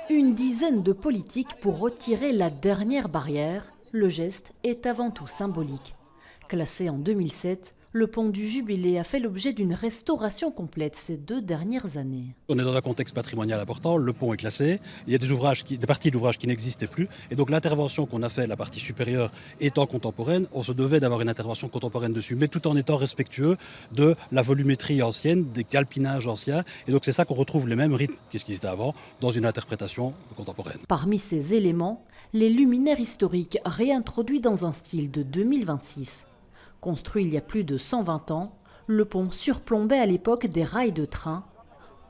Une dizaine de politiques pour retirer la dernière barrière. Le geste est avant tout symbolique. Classé en 2007, le pont du Jubilé a fait l'objet d'une restauration complète ces 2 dernières années. On est dans un contexte patrimonial important, le pont est classé, il y a des parties d'ouvrages qui n'existaient plus, et donc l'intervention qu'on a fait, la partie supérieure étant contemporaine, on se devait d'avoir une intervention contemporaine dessus, mais tout en étant respectueux de la volumétrie ancienne, des calpinages anciens, et donc c'est ça qu'on retrouve les mêmes rythmes qu'est-ce qui était avant, dans une interprétation contemporaine. Parmi ces éléments, les luminaires historiques réintroduits dans un style de 2026. Construit il y a plus de 120 ans, le pont surplombait à l'époque des rails de train.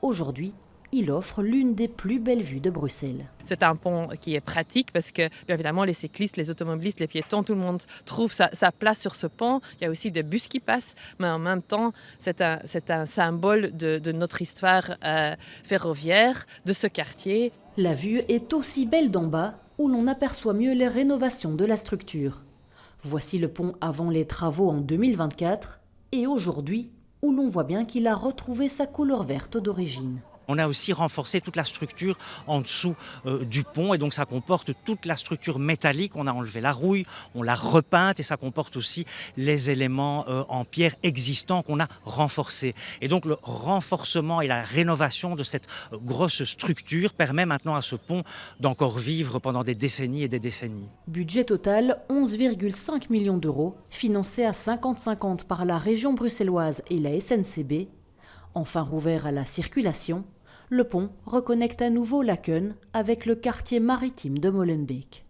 Aujourd'hui, il offre l'une des plus belles vues de Bruxelles. C'est un pont qui est pratique parce que, bien évidemment, les cyclistes, les automobilistes, les piétons, tout le monde trouve sa place sur ce pont. Il y a aussi des bus qui passent, mais en même temps, c'est un symbole de notre histoire ferroviaire, de ce quartier. La vue est aussi belle d'en bas, où l'on aperçoit mieux les rénovations de la structure. Voici le pont avant les travaux en 2024 et aujourd'hui où l'on voit bien qu'il a retrouvé sa couleur verte d'origine. On a aussi renforcé toute la structure en dessous du pont et donc ça comporte toute la structure métallique. On a enlevé la rouille, on l'a repeinte et ça comporte aussi les éléments en pierre existants qu'on a renforcés. Et donc le renforcement et la rénovation de cette grosse structure permet maintenant à ce pont d'encore vivre pendant des décennies et des décennies. Budget total 11,5 millions d'euros, financé à 50-50 par la région bruxelloise et la SNCB. Enfin rouvert à la circulation, le pont reconnecte à nouveau Laken avec le quartier maritime de Molenbeek.